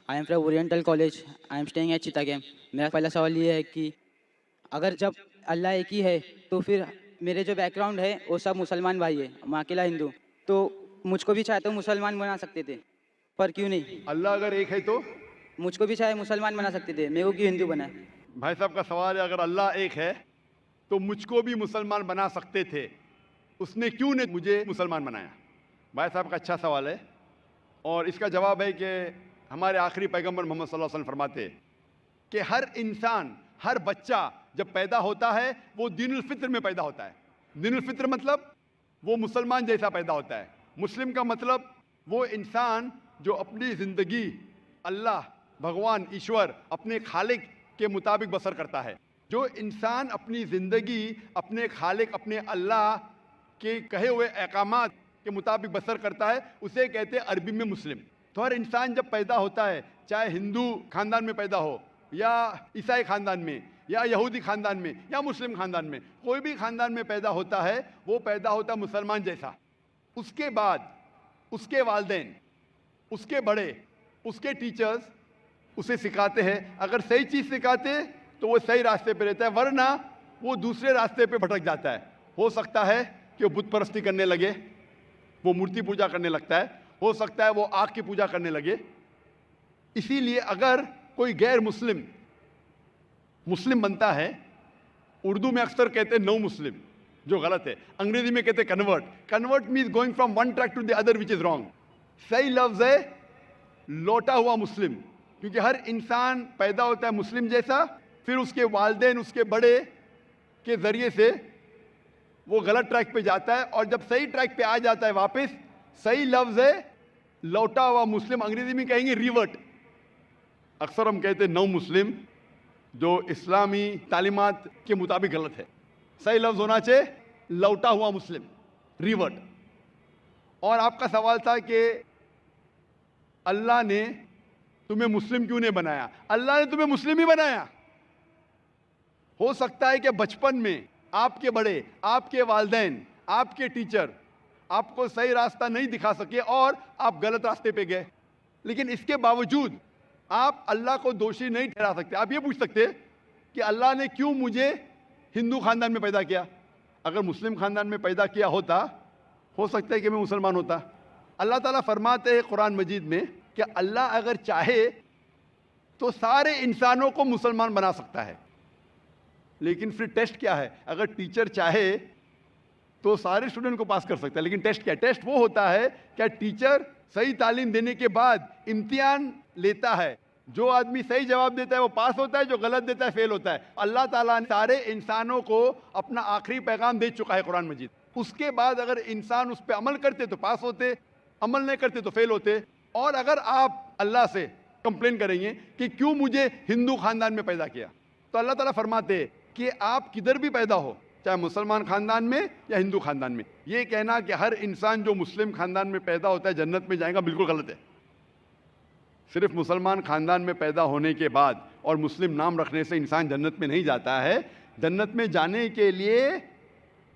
I am from oriental college. I am staying at Chittagong. मेरा पहला सवाल ये है कि अगर जब अल्लाह एक ही है तो फिर मेरे जो बैकग्राउंड है वो सब मुसलमान भाई है, मैं अकेला हिंदू। तो मुझको भी चाहे तो मुसलमान बना सकते थे, पर क्यों नहीं? अल्लाह अगर एक है तो मुझको भी चाहे मुसलमान बना सकते थे, मेरे को क्यों हिंदू बनाए? भाई साहब का सवाल है, अगर अल्लाह एक है तो मुझको भी मुसलमान बना सकते थे, उसने क्यों ने मुझे मुसलमान बनाया? भाई साहब का अच्छा सवाल है और इसका जवाब है कि हमारे आखिरी पैगंबर मोहम्मद सल्लल्लाहु अलैहि वसल्लम फरमाते हैं कि हर इंसान, हर बच्चा जब पैदा होता है वो दीनुल फित्र में पैदा होता है। दीनुल फित्र मतलब वो मुसलमान जैसा पैदा होता है। मुस्लिम का मतलब वो इंसान जो अपनी ज़िंदगी अल्लाह, भगवान, ईश्वर, अपने खालिक के मुताबिक बसर करता है। जो इंसान अपनी ज़िंदगी अपने खालिक, अपने अल्लाह के कहे हुए अहकामात के मुताबिक बसर करता है, उसे कहते हैं अरबी में मुस्लिम। तो हर इंसान जब पैदा होता है, चाहे हिंदू खानदान में पैदा हो या ईसाई खानदान में या यहूदी खानदान में या मुस्लिम खानदान में, कोई भी खानदान में पैदा होता है वो पैदा होता है मुसलमान जैसा। उसके बाद उसके वालिदैन, उसके बड़े, उसके टीचर्स उसे सिखाते हैं। अगर सही चीज़ सिखाते तो वो सही रास्ते पे रहता है, वरना वो दूसरे रास्ते पे भटक जाता है। हो सकता है कि वो बुत परस्ती करने लगे, वो मूर्ति पूजा करने लगता है, हो सकता है वो आग की पूजा करने लगे। इसीलिए अगर कोई गैर मुस्लिम मुस्लिम बनता है, उर्दू में अक्सर कहते हैं नो मुस्लिम, जो गलत है। अंग्रेजी में कहते हैं convert. Convert means going from one track to the other which is wrong. सही लफ्ज है लौटा हुआ मुस्लिम, क्योंकि हर इंसान पैदा होता है मुस्लिम जैसा, फिर उसके वालिदैन, उसके बड़े के जरिए से वो गलत ट्रैक पे जाता है और जब सही ट्रैक पे आ जाता है वापस, सही लफ्ज है लौटा हुआ मुस्लिम। अंग्रेजी में कहेंगे रिवर्ट। अक्सर हम कहते हैं नौ मुस्लिम, जो इस्लामी तालीमात के मुताबिक गलत है। सही लफ्ज होना चाहिए लौटा हुआ मुस्लिम, रिवर्ट। और आपका सवाल था कि अल्लाह ने तुम्हें मुस्लिम क्यों नहीं बनाया? अल्लाह ने तुम्हें मुस्लिम ही बनाया। हो सकता है कि बचपन में आपके बड़े, आपके वालिदैन, आपके टीचर आपको सही रास्ता नहीं दिखा सके और आप गलत रास्ते पे गए, लेकिन इसके बावजूद आप अल्लाह को दोषी नहीं ठहरा सकते। आप ये पूछ सकते कि अल्लाह ने क्यों मुझे हिंदू खानदान में पैदा किया? अगर मुस्लिम खानदान में पैदा किया होता, हो सकता है कि मैं मुसलमान होता। अल्लाह ताला फरमाते हैं कुरान मजीद में कि अल्लाह अगर चाहे तो सारे इंसानों को मुसलमान बना सकता है, लेकिन फिर टेस्ट क्या है? अगर टीचर चाहे तो सारे स्टूडेंट को पास कर सकता है, लेकिन टेस्ट क्या है? टेस्ट वो होता है क्या टीचर सही तालीम देने के बाद इम्तिहान लेता है। जो आदमी सही जवाब देता है वो पास होता है, जो गलत देता है फेल होता है। अल्लाह ताला ने सारे इंसानों को अपना आखिरी पैगाम दे चुका है कुरान मजीद। उसके बाद अगर इंसान उस पर अमल करते तो पास होते, अमल नहीं करते तो फेल होते। और अगर आप अल्लाह से कंप्लेन करेंगे कि क्यों मुझे हिंदू खानदान में पैदा किया, तो अल्लाह ताला फरमाते कि आप किधर भी पैदा हो, चाहे मुसलमान खानदान में या हिंदू खानदान में, ये कहना कि हर इंसान जो मुस्लिम खानदान में पैदा होता है जन्नत में जाएगा, बिल्कुल गलत है। सिर्फ मुसलमान खानदान में पैदा होने के बाद और मुस्लिम नाम रखने से इंसान जन्नत में नहीं जाता है। जन्नत में जाने के लिए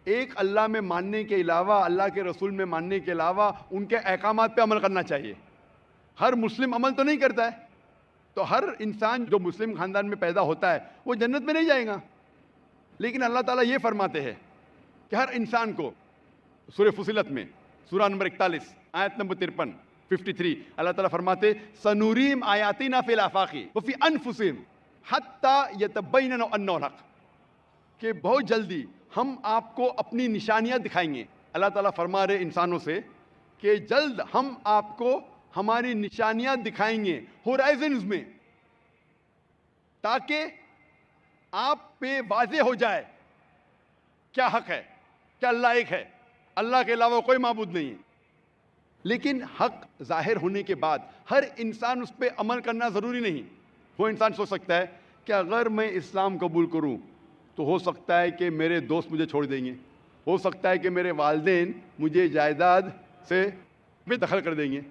एक अल्लाह में मानने के अलावा, अल्लाह के रसूल में मानने के अलावा उनके अहकामात पे अमल करना चाहिए। हर मुस्लिम अमल तो नहीं करता है, तो हर इंसान जो मुस्लिम खानदान में पैदा होता है वो जन्नत में नहीं जाएगा। लेकिन अल्लाह ताला ये फरमाते हैं कि हर इंसान को, सूरह फुसिलत में सूरा नंबर 41 आयत नंबर 53 53, अल्लाह ताला फरमाते सनूरीम आयातिना फिल आफाकी व फी अनफुसिहिम हत्ता यतबय्यन अन्नहुल हक, कि बहुत जल्दी हम आपको अपनी निशानियां दिखाएंगे। अल्लाह ताला फरमा रहे इंसानों से कि जल्द हम आपको हमारी निशानियां दिखाएंगे होराइजन्स में, ताकि आप पे वाज़े हो जाए क्या हक है, क्या अल्लाह एक है, अल्लाह के अलावा कोई माबूद नहीं है। लेकिन हक जाहिर होने के बाद हर इंसान उस पर अमल करना ज़रूरी नहीं। वो इंसान सोच सकता है कि अगर मैं इस्लाम कबूल करूं तो हो सकता है कि मेरे दोस्त मुझे छोड़ देंगे, हो सकता है कि मेरे वालिदैन मुझे जायदाद से बेदखल कर देंगे,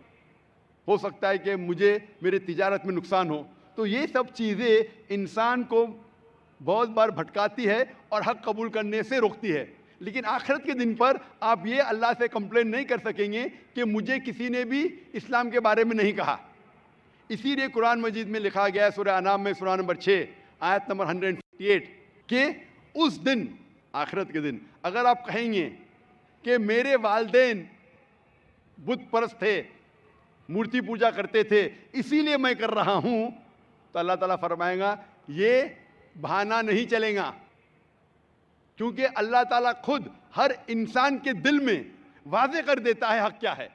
हो सकता है कि मुझे मेरे तिजारत में नुकसान हो। तो ये सब चीज़ें इंसान को बहुत बार भटकाती है और हक कबूल करने से रोकती है। लेकिन आखिरत के दिन पर आप ये अल्लाह से कंप्लेन नहीं कर सकेंगे कि मुझे किसी ने भी इस्लाम के बारे में नहीं कहा। इसीलिए कुरान मजीद में लिखा गया है सूरह अनाम में सूरह नंबर 6 आयत नंबर 158 कि उस दिन, आखिरत के दिन, अगर आप कहेंगे कि मेरे वालिदैन बुत परस्त थे, मूर्ति पूजा करते थे, इसीलिए मैं कर रहा हूं, तो अल्लाह ताला फरमाएगा ये बहाना नहीं चलेगा, क्योंकि अल्लाह ताला खुद हर इंसान के दिल में वादे कर देता है हक क्या है,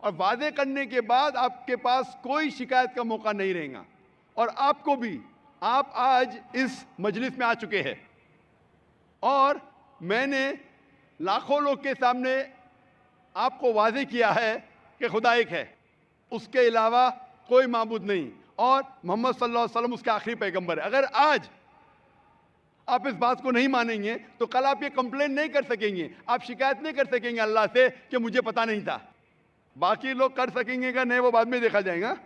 और वादे करने के बाद आपके पास कोई शिकायत का मौका नहीं रहेगा। और आपको भी, आप आज इस मजलिस में आ चुके हैं और मैंने लाखों लोग के सामने आपको वादे किया है कि खुदा एक है, उसके अलावा कोई माबूद नहीं, और मोहम्मद सल्लल्लाहु अलैहि वसल्लम उसके आखिरी पैगंबर है। अगर आज आप इस बात को नहीं मानेंगे तो कल आप ये कंप्लेन नहीं कर सकेंगे, आप शिकायत नहीं कर सकेंगे अल्लाह से कि मुझे पता नहीं था। बाकी लोग कर सकेंगे क्या नहीं, वो बाद में देखा जाएगा।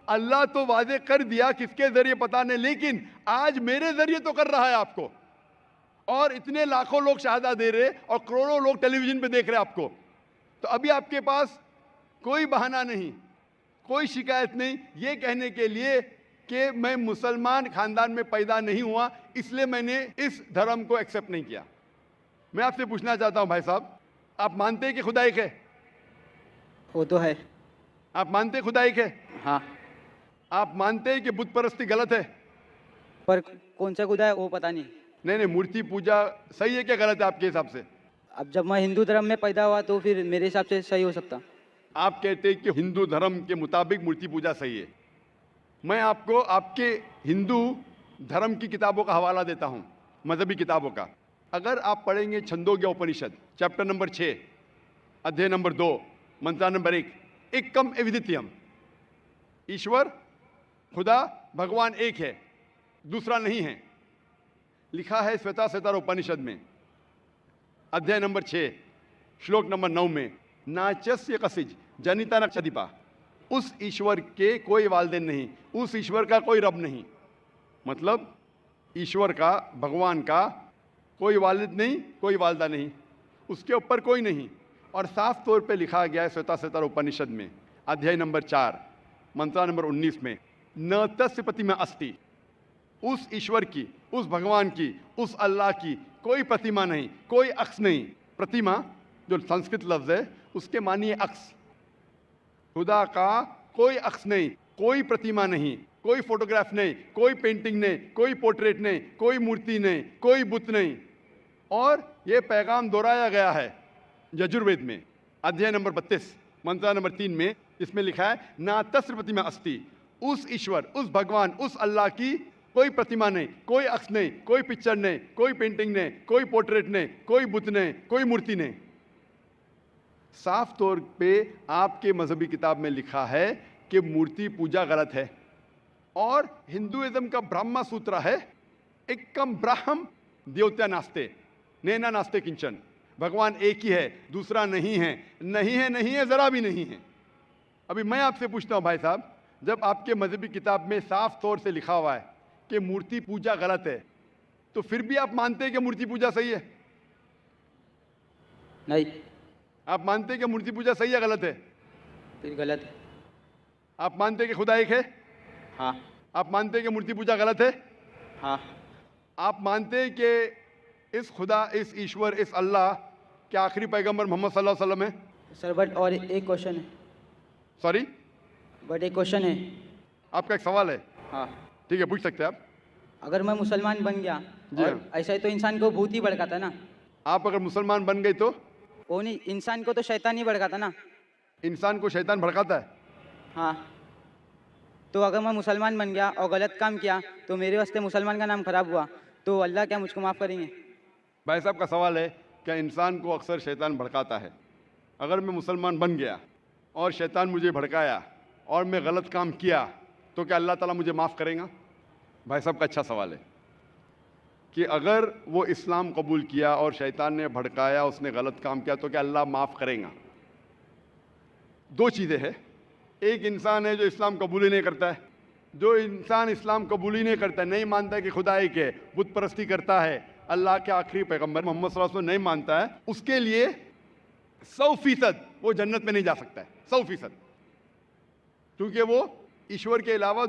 अल्लाह तो वादे कर दिया, किसके जरिए पता नहीं, लेकिन आज मेरे जरिए तो कर रहा है आपको, और इतने लाखों लोग शहादा दे रहे और करोड़ों लोग टेलीविजन पे देख रहे हैं आपको। तो अभी आपके पास कोई बहाना नहीं, कोई शिकायत नहीं ये कहने के लिए कि मैं मुसलमान खानदान में पैदा नहीं हुआ इसलिए मैंने इस धर्म को एक्सेप्ट नहीं किया। मैं आपसे पूछना चाहता हूं भाई साहब, आप मानते हैं कि खुदा एक है? वो तो है। आप मानते हैं खुदा एक है? हाँ। आप मानते हैं कि बुत परस्ती गलत है? पर कौन सा खुदा है वो पता नहीं। नहीं, मूर्ति पूजा सही है क्या गलत है आपके हिसाब से? अब जब मैं हिंदू धर्म में पैदा हुआ तो फिर मेरे हिसाब से सही हो सकता। आप कहते हैं कि हिंदू धर्म के मुताबिक मूर्ति पूजा सही है। मैं आपको आपके हिंदू धर्म की किताबों का हवाला देता हूं, मजहबी किताबों का। अगर आप पढ़ेंगे छंदोग्य उपनिषद चैप्टर नंबर 6 अध्याय नंबर 2 मंत्र नंबर 1, एकम एविदित्यम, ईश्वर खुदा भगवान एक है, दूसरा नहीं है, लिखा है श्वेताश्वेतर उपनिषद में अध्याय नंबर 6 श्लोक नंबर 9 में, नाचस्य कसिज जनिता नक्षदिपा, उस ईश्वर के कोई वालिदैन नहीं, उस ईश्वर का कोई रब नहीं। मतलब ईश्वर का, भगवान का कोई वालिद नहीं, कोई वालदा नहीं, उसके ऊपर कोई नहीं। और साफ तौर पे लिखा गया है श्वेताश्वेतर उपनिषद में अध्याय नंबर 4 मंत्र नंबर 19 में, न तस्य प्रतिमा अस्ति, उस ईश्वर की, उस भगवान की, उस अल्लाह की कोई प्रतिमा नहीं, कोई अक्स नहीं। प्रतिमा जो संस्कृत लफ्ज है उसके मानिए अक्स। खुदा का कोई अक्स नहीं, कोई प्रतिमा नहीं, कोई फोटोग्राफ नहीं, कोई पेंटिंग नहीं, कोई पोर्ट्रेट नहीं, कोई मूर्ति नहीं, कोई बुत नहीं। और ये पैगाम दोहराया गया है यजुर्वेद में अध्याय नंबर 32 मंत्र नंबर 3 में, इसमें लिखा है ना तस्र प्रतिमा अस्ति, उस ईश्वर, उस भगवान, उस अल्लाह की कोई प्रतिमा नहीं, कोई अक्स नहीं, कोई पिक्चर नहीं, कोई पेंटिंग नहीं, कोई पोर्ट्रेट नहीं, कोई बुत नहीं, कोई मूर्ति नहीं। साफ तौर पे आपके मजहबी किताब में लिखा है कि मूर्ति पूजा गलत है। और हिंदुइज्म का ब्रह्मा सूत्र है, एकम ब्रह्म देवता नास्ते नैना नास्ते किंचन, भगवान एक ही है, दूसरा नहीं है, नहीं है, नहीं है, जरा भी नहीं है। अभी मैं आपसे पूछता हूं भाई साहब, जब आपके मजहबी किताब में साफ तौर से लिखा हुआ है कि मूर्ति पूजा गलत है, तो फिर भी आप मानते हैं कि मूर्ति पूजा सही है? नहीं। आप मानते हैं कि मूर्ति पूजा सही है गलत है? फिर गलत है। आप मानते हैं कि खुदा एक है? हाँ। आप मानते हैं कि मूर्ति पूजा गलत है? हाँ। आप मानते हैं कि इस खुदा, इस ईश्वर, इस अल्लाह के आखिरी पैगंबर मोहम्मद सल्लल्लाहु अलैहि वसल्लम है? सर बट और एक क्वेश्चन है। सॉरी, बट एक क्वेश्चन है। आपका एक सवाल है? हाँ। ठीक है, पूछ सकते हैं आप। अगर मैं मुसलमान बन गया जी और ऐसा ही तो इंसान को भूत ही भड़काता ना। आप अगर मुसलमान बन गए तो? वो नहीं, इंसान को तो शैतान ही भड़काता ना। इंसान को शैतान भड़काता है? हाँ। तो अगर मैं मुसलमान बन गया और गलत काम किया तो मेरे वास्ते मुसलमान का नाम खराब हुआ, तो अल्लाह क्या मुझको माफ़ करेंगे? भाई साहब का सवाल है कि इंसान को अक्सर शैतान भड़काता है। अगर मैं मुसलमान बन गया और शैतान मुझे भड़काया और मैं गलत काम किया तो क्या अल्लाह ताला मुझे माफ़ करेगा? भाई साहब का अच्छा सवाल है कि अगर वो इस्लाम कबूल किया और शैतान ने भड़काया, उसने गलत काम किया, तो क्या अल्लाह माफ़ करेगा? दो चीज़ें हैं। एक इंसान है जो इस्लाम कबूल ही नहीं करता है। जो इंसान इस्लाम कबूल ही नहीं करता है, नहीं मानता है कि खुदा एक है, बुत परस्ती करता है, अल्लाह के आखिरी पैगंबर मोहम्मद सल्लल्लाहु अलैहि वसल्लम नहीं मानता है, उसके लिए 100% वो जन्नत में नहीं जा सकता है, 100%, क्योंकि वो ईश्वर के अलावा